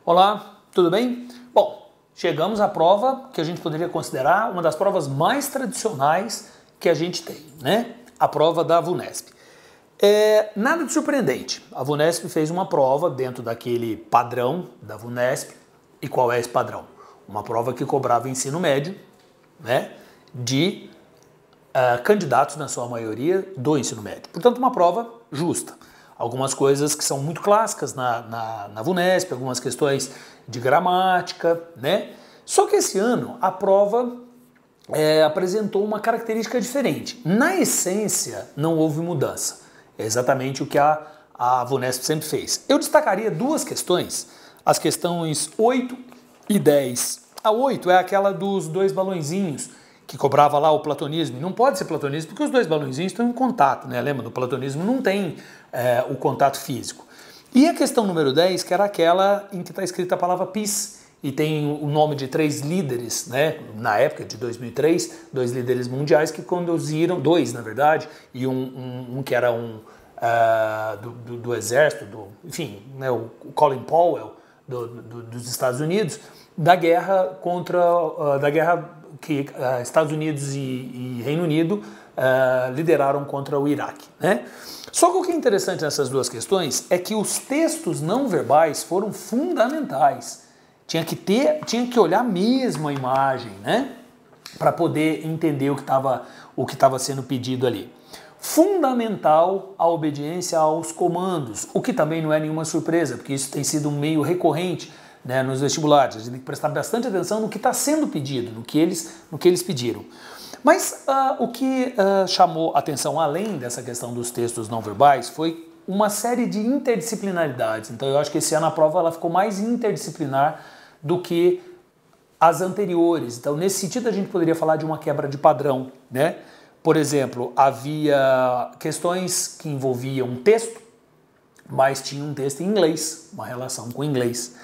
Olá, tudo bem? Bom, chegamos à prova que a gente poderia considerar uma das provas mais tradicionais que a gente tem, né? A prova da VUNESP. Nada de surpreendente. A VUNESP fez uma prova dentro daquele padrão da VUNESP. E qual é esse padrão? Uma prova que cobrava ensino médio, né? De candidatos, na sua maioria, do ensino médio. Portanto, uma prova justa. Algumas coisas que são muito clássicas na VUNESP, algumas questões de gramática, né? Só que esse ano a prova apresentou uma característica diferente. Na essência, não houve mudança. É exatamente o que a VUNESP sempre fez. Eu destacaria duas questões, as questões 8 e 10. A 8 é aquela dos dois balõezinhos, que cobrava lá o platonismo. Não pode ser platonismo porque os dois balõezinhos estão em contato, né? Lembra? No platonismo não tem o contato físico. E a questão número 10, que era aquela em que está escrita a palavra peace, e tem o nome de 3 líderes, né? Na época de 2003, 2 líderes mundiais que conduziram, 2 na verdade, e um que era do exército, enfim, né? O Colin Powell dos Estados Unidos, da guerra que Estados Unidos e Reino Unido lideraram contra o Iraque, né? Só que o que é interessante nessas duas questões é que os textos não verbais foram fundamentais. Tinha que olhar mesmo a imagem, né? Para poder entender o que estava sendo pedido ali. Fundamental a obediência aos comandos, o que também não é nenhuma surpresa, porque isso tem sido um meio recorrente, né, nos vestibulares. A gente tem que prestar bastante atenção no que está sendo pedido, no que eles pediram. Mas o que chamou atenção, além dessa questão dos textos não verbais, foi uma série de interdisciplinaridades. Então eu acho que esse ano a prova ela ficou mais interdisciplinar do que as anteriores. Então nesse sentido a gente poderia falar de uma quebra de padrão, né? Por exemplo, havia questões que envolviam um texto, mas tinha um texto em inglês, uma relação com o inglês.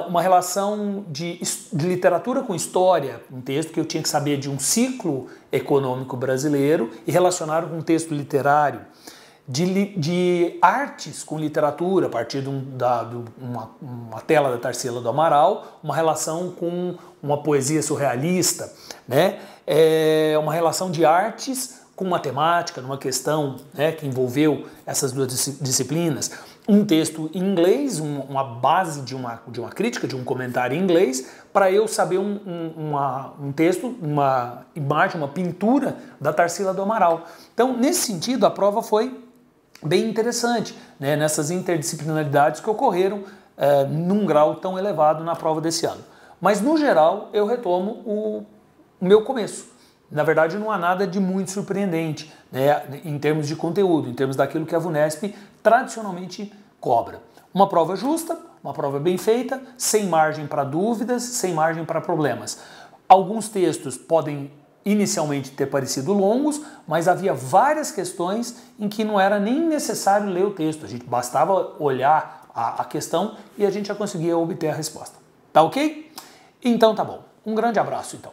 Uma relação de literatura com história, um texto que eu tinha que saber de um ciclo econômico brasileiro e relacionar com um texto literário, de artes com literatura, a partir de uma tela da Tarsila do Amaral, uma relação com uma poesia surrealista, né? Uma relação de artes com matemática, numa questão, né, que envolveu essas duas disciplinas. Um texto em inglês, uma base de uma crítica, de um comentário em inglês, para eu saber um texto, uma imagem, uma pintura da Tarsila do Amaral. Então, nesse sentido, a prova foi bem interessante, né, nessas interdisciplinaridades que ocorreram num grau tão elevado na prova desse ano. Mas, no geral, eu retomo o meu começo. Na verdade, não há nada de muito surpreendente, né, em termos de conteúdo, em termos daquilo que a VUNESP tradicionalmente cobra. Uma prova justa, uma prova bem feita, sem margem para dúvidas, sem margem para problemas. Alguns textos podem inicialmente ter parecido longos, mas havia várias questões em que não era nem necessário ler o texto. A gente bastava olhar a questão e a gente já conseguia obter a resposta. Tá ok? Então tá bom. Um grande abraço então.